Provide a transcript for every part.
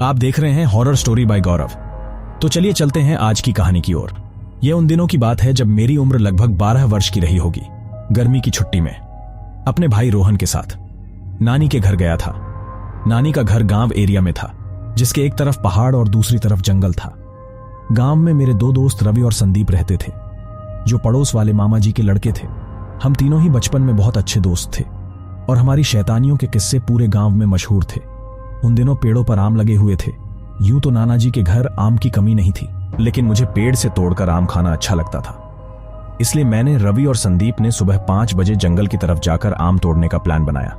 आप देख रहे हैं हॉरर स्टोरी बाय गौरव। तो चलिए चलते हैं आज की कहानी की ओर। यह उन दिनों की बात है जब मेरी उम्र लगभग 12 वर्ष की रही होगी। गर्मी की छुट्टी में अपने भाई रोहन के साथ नानी के घर गया था। नानी का घर गांव एरिया में था, जिसके एक तरफ पहाड़ और दूसरी तरफ जंगल था। गांव में मेरे 2 दोस्त रवि और संदीप रहते थे, जो पड़ोस वाले मामा जी के लड़के थे। हम तीनों ही बचपन में बहुत अच्छे दोस्त थे और हमारी शैतानियों के किस्से पूरे गांव में मशहूर थे। उन दिनों पेड़ों पर आम लगे हुए थे। यूं तो नाना जी के घर आम की कमी नहीं थी, लेकिन मुझे पेड़ से तोड़कर आम खाना अच्छा लगता था। इसलिए मैंने, रवि और संदीप ने सुबह 5 बजे जंगल की तरफ जाकर आम तोड़ने का प्लान बनाया,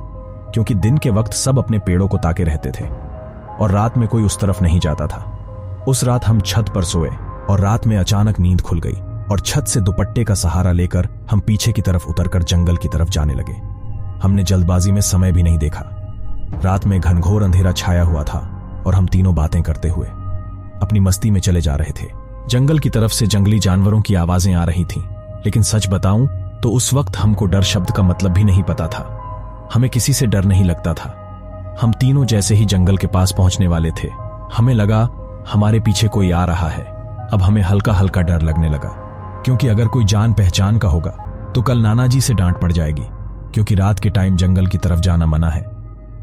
क्योंकि दिन के वक्त सब अपने पेड़ों को ताके रहते थे और रात में कोई उस तरफ नहीं जाता था। उस रात हम छत पर सोए और रात में अचानक नींद खुल गई और छत से दुपट्टे का सहारा लेकर हम पीछे की तरफ उतरकर जंगल की तरफ जाने लगे। हमने जल्दबाजी में समय भी नहीं देखा। रात में घनघोर अंधेरा छाया हुआ था और हम तीनों बातें करते हुए अपनी मस्ती में चले जा रहे थे। जंगल की तरफ से जंगली जानवरों की आवाजें आ रही थीं, लेकिन सच बताऊं तो उस वक्त हमको डर शब्द का मतलब भी नहीं पता था। हमें किसी से डर नहीं लगता था। हम तीनों जैसे ही जंगल के पास पहुंचने वाले थे, हमें लगा हमारे पीछे कोई आ रहा है। अब हमें हल्का हल्का डर लगने लगा, क्योंकि अगर कोई जान पहचान का होगा तो कल नाना जी से डांट पड़ जाएगी, क्योंकि रात के टाइम जंगल की तरफ जाना मना है।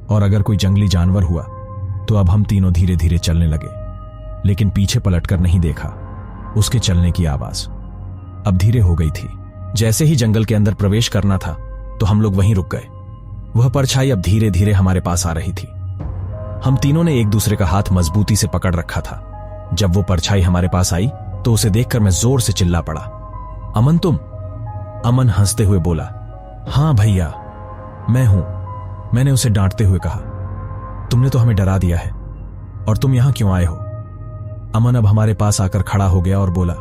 और अगर कोई जंगली जानवर हुआ तो अब हम तीनों धीरे धीरे चलने लगे, लेकिन पीछे पलटकर नहीं देखा उसके चलने की आवाज अब धीरे हो गई थी। जैसे ही जंगल के अंदर प्रवेश करना था तो हम लोग वहीं रुक गए। वह परछाई अब धीरे धीरे हमारे पास आ रही थी। हम तीनों ने एक दूसरे का हाथ मजबूती से पकड़ रखा था। जब वो परछाई हमारे पास आई तो उसे देखकर मैं जोर से चिल्ला पड़ा, अमन तुम? अमन हंसते हुए बोला, हां भैया मैं हूं। मैंने उसे डांटते हुए कहा, तुमने तो हमें डरा दिया है, और तुम यहां क्यों आए हो? अमन अब हमारे पास आकर खड़ा हो गया और बोला,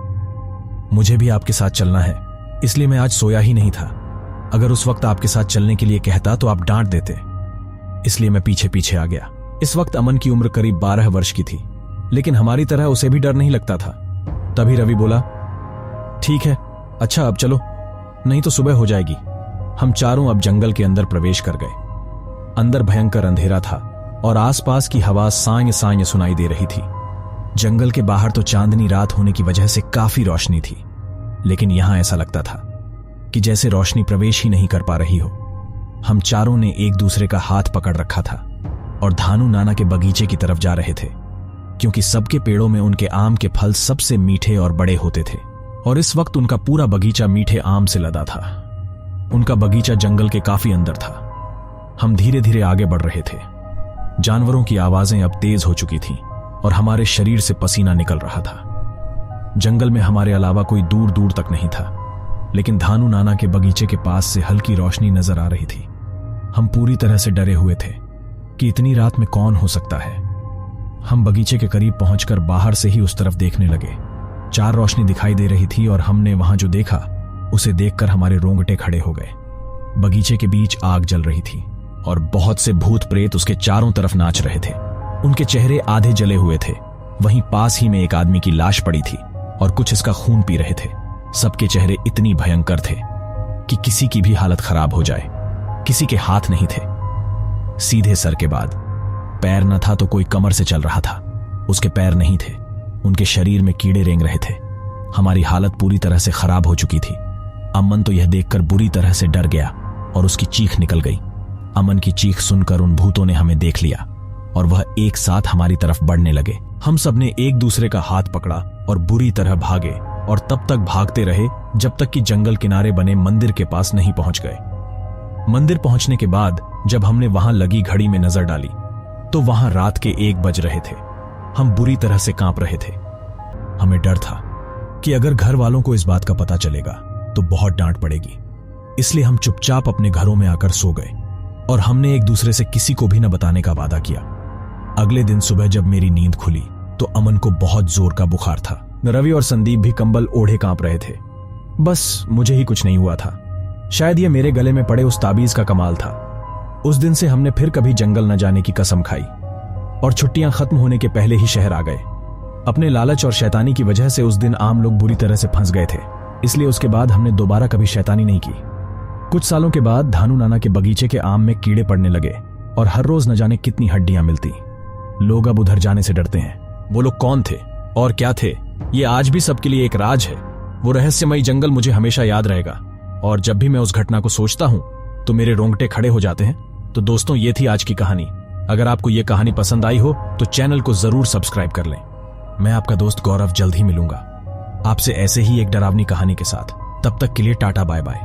मुझे भी आपके साथ चलना है, इसलिए मैं आज सोया ही नहीं था। अगर उस वक्त आपके साथ चलने के लिए कहता तो आप डांट देते, इसलिए मैं पीछे पीछे आ गया। इस वक्त अमन की उम्र करीब 12 वर्ष की थी, लेकिन हमारी तरह उसे भी डर नहीं लगता था। तभी रवि बोला, ठीक है, अच्छा अब चलो, नहीं तो सुबह हो जाएगी। हम चारों अब जंगल के अंदर प्रवेश कर गए। अंदर भयंकर अंधेरा था और आसपास की हवा सांय सांय सुनाई दे रही थी। जंगल के बाहर तो चांदनी रात होने की वजह से काफी रोशनी थी, लेकिन यहां ऐसा लगता था कि जैसे रोशनी प्रवेश ही नहीं कर पा रही हो। हम चारों ने एक दूसरे का हाथ पकड़ रखा था और धानु नाना के बगीचे की तरफ जा रहे थे, क्योंकि सबके पेड़ों में उनके आम के फल सबसे मीठे और बड़े होते थे और इस वक्त उनका पूरा बगीचा मीठे आम से लदा था। उनका बगीचा जंगल के काफी अंदर था। हम धीरे धीरे आगे बढ़ रहे थे। जानवरों की आवाजें अब तेज हो चुकी थीं और हमारे शरीर से पसीना निकल रहा था। जंगल में हमारे अलावा कोई दूर दूर तक नहीं था, लेकिन धानु नाना के बगीचे के पास से हल्की रोशनी नजर आ रही थी। हम पूरी तरह से डरे हुए थे कि इतनी रात में कौन हो सकता है। हम बगीचे के करीब पहुंचकर बाहर से ही उस तरफ देखने लगे। 4 रोशनी दिखाई दे रही थी और हमने वहां जो देखा उसे देखकर हमारे रोंगटे खड़े हो गए। बगीचे के बीच आग जल रही थी और बहुत से भूत प्रेत उसके चारों तरफ नाच रहे थे। उनके चेहरे आधे जले हुए थे। वहीं पास ही में एक आदमी की लाश पड़ी थी और कुछ इसका खून पी रहे थे। सबके चेहरे इतनी भयंकर थे कि किसी की भी हालत खराब हो जाए। किसी के हाथ नहीं थे, सीधे सर के बाद। पैर न था तो कोई कमर से चल रहा था। उसके पैर नहीं थे, उनके शरीर में कीड़े रेंग रहे थे। हमारी हालत पूरी तरह से खराब हो चुकी थी। अमन तो यह देखकर बुरी तरह से डर गया और उसकी चीख निकल गई। अमन की चीख सुनकर उन भूतों ने हमें देख लिया और वह एक साथ हमारी तरफ बढ़ने लगे। हम सबने एक दूसरे का हाथ पकड़ा और बुरी तरह भागे और तब तक भागते रहे जब तक कि जंगल किनारे बने मंदिर के पास नहीं पहुंच गए। मंदिर पहुंचने के बाद जब हमने वहां लगी घड़ी में नजर डाली तो वहां रात के 1 बज रहे थे। हम बुरी तरह से कांप रहे थे। हमें डर था कि अगर घर वालों को इस बात का पता चलेगा तो बहुत डांट पड़ेगी, इसलिए हम चुपचाप अपने घरों में आकर सो गए और हमने एक दूसरे से किसी को भी न बताने का वादा किया। अगले दिन सुबह जब मेरी नींद खुली तो अमन को बहुत जोर का बुखार था। रवि और संदीप भी कंबल ओढ़े कांप रहे थे। बस मुझे ही कुछ नहीं हुआ था। शायद ये मेरे गले में पड़े उस ताबीज का कमाल था। उस दिन से हमने फिर कभी जंगल न जाने की कसम खाई और छुट्टियां खत्म होने के पहले ही शहर आ गए। अपने लालच और शैतानी की वजह से उस दिन आम लोग बुरी तरह से फंस गए थे, इसलिए उसके बाद हमने दोबारा कभी शैतानी नहीं की। कुछ सालों के बाद धानु नाना के बगीचे के आम में कीड़े पड़ने लगे और हर रोज न जाने कितनी हड्डियां मिलती। लोग अब उधर जाने से डरते हैं। वो लोग कौन थे और क्या थे, ये आज भी सबके लिए एक राज है। वो रहस्यमयी जंगल मुझे हमेशा याद रहेगा, और जब भी मैं उस घटना को सोचता हूं तो मेरे रोंगटे खड़े हो जाते हैं। तो दोस्तों, ये थी आज की कहानी। अगर आपको ये कहानी पसंद आई हो तो चैनल को जरूर सब्सक्राइब कर लें। मैं आपका दोस्त गौरव जल्द ही मिलूंगा आपसे ऐसे ही एक डरावनी कहानी के साथ। तब तक के लिए टाटा बाय बाय।